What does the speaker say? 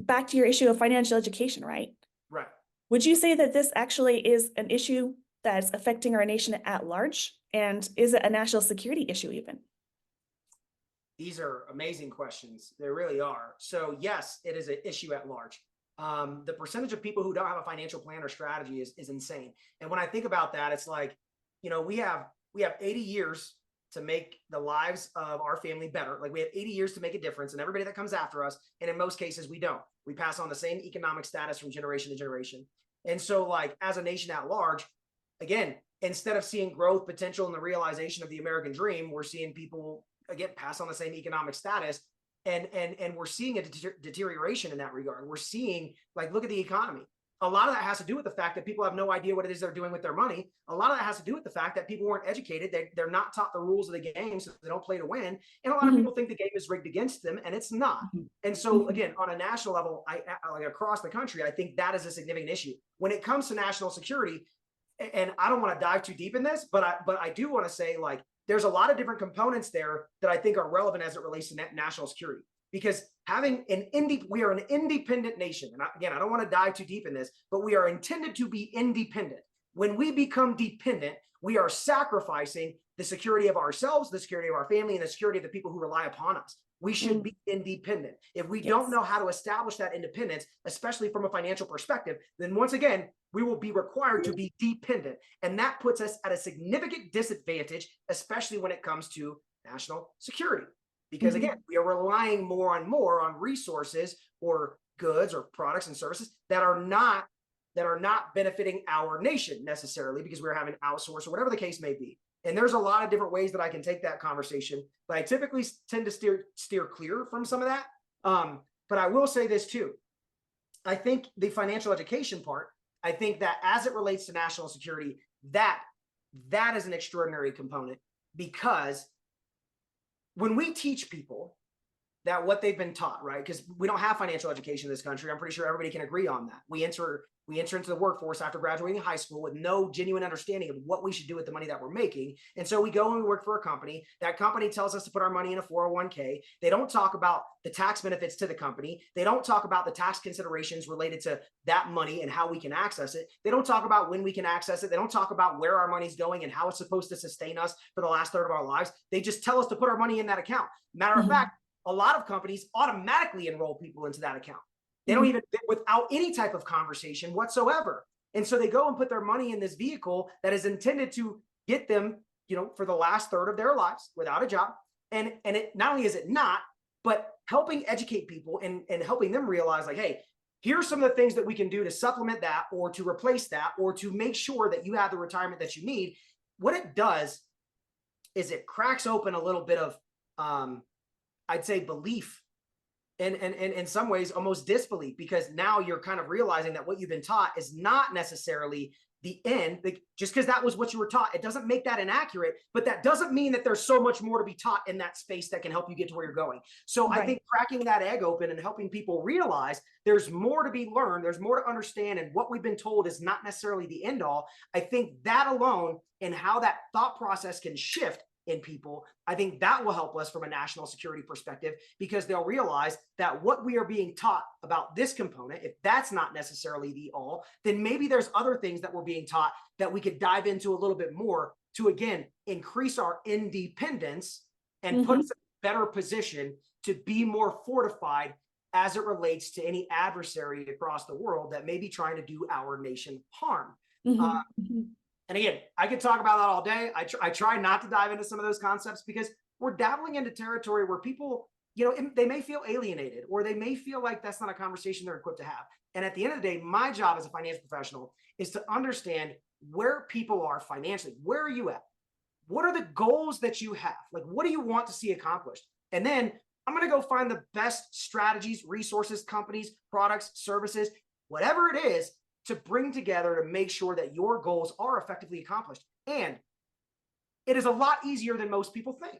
back to your issue of financial education, right? Right. Would you say that this actually is an issue that's affecting our nation at large? And is it a national security issue even? These are amazing questions. They really are. So yes, it is an issue at large. The percentage of people who don't have a financial plan or strategy is insane. And when I think about that, it's like, we have 80 years to make the lives of our family better. Like we have 80 years to make a difference, and everybody that comes after us, and in most cases, we don't. We pass on the same economic status from generation to generation. And so, like as a nation at large, again, instead of seeing growth potential and the realization of the American dream, we're seeing people again pass on the same economic status, and we're seeing a deterioration in that regard. We're seeing, like, look at the economy. A lot of that has to do with the fact that people have no idea what it is they're doing with their money. A lot of that has to do with the fact that people weren't educated. They're not taught the rules of the game, so they don't play to win. And a lot of people think the game is rigged against them, and it's not. And so, again, on a national level, like across the country, I think that is a significant issue. When it comes to national security, and I don't want to dive too deep in this, but I do want to say, like, there's a lot of different components there that I think are relevant as it relates to national security. Because we are an independent nation. And again, I don't want to dive too deep in this, but we are intended to be independent. When we become dependent, we are sacrificing the security of ourselves, the security of our family, and the security of the people who rely upon us. We should be independent. If we don't know how to establish that independence, especially from a financial perspective, then once again, we will be required to be dependent. And that puts us at a significant disadvantage, especially when it comes to national security. Because again, we are relying more on resources or goods or products and services that are not benefiting our nation necessarily, because we're having outsourced or whatever the case may be. And there's a lot of different ways that I can take that conversation, but I typically tend to steer clear from some of that. But I will say this too. I think the financial education part, I think that as it relates to national security, that is an extraordinary component, because when we teach people that what they've been taught, right? Because we don't have financial education in this country. I'm pretty sure everybody can agree on that. We enter into the workforce after graduating high school with no genuine understanding of what we should do with the money that we're making. And so we go and we work for a company. That company tells us to put our money in a 401k. They don't talk about the tax benefits to the company. They don't talk about the tax considerations related to that money and how we can access it. They don't talk about when we can access it. They don't talk about where our money's going and how it's supposed to sustain us for the last third of our lives. They just tell us to put our money in that account. Matter of fact, a lot of companies automatically enroll people into that account. They don't even, without any type of conversation whatsoever. And so they go and put their money in this vehicle that is intended to get them, for the last third of their lives without a job. And it not only is it not, but helping educate people and helping them realize, like, hey, here's some of the things that we can do to supplement that, or to replace that, or to make sure that you have the retirement that you need. What it does is it cracks open a little bit of, I'd say, belief, and in some ways almost disbelief, because now you're kind of realizing that what you've been taught is not necessarily the end. Like, just because that was what you were taught, it doesn't make that inaccurate, but that doesn't mean that there's so much more to be taught in that space that can help you get to where you're going. So I think cracking that egg open and helping people realize there's more to be learned, there's more to understand, and what we've been told is not necessarily the end all. I think that alone, and how that thought process can shift in people, I think that will help us from a national security perspective, because they'll realize that what we are being taught about this component, if that's not necessarily the all, then maybe there's other things that we're being taught that we could dive into a little bit more to, again, increase our independence and put us in a better position to be more fortified as it relates to any adversary across the world that may be trying to do our nation harm. And again, I could talk about that all day. I try not to dive into some of those concepts, because we're dabbling into territory where people, they may feel alienated, or they may feel like that's not a conversation they're equipped to have. And at the end of the day, my job as a financial professional is to understand where people are financially. Where are you at? What are the goals that you have? Like, what do you want to see accomplished? And then I'm going to go find the best strategies, resources, companies, products, services, whatever it is, to bring together to make sure that your goals are effectively accomplished. And it is a lot easier than most people think.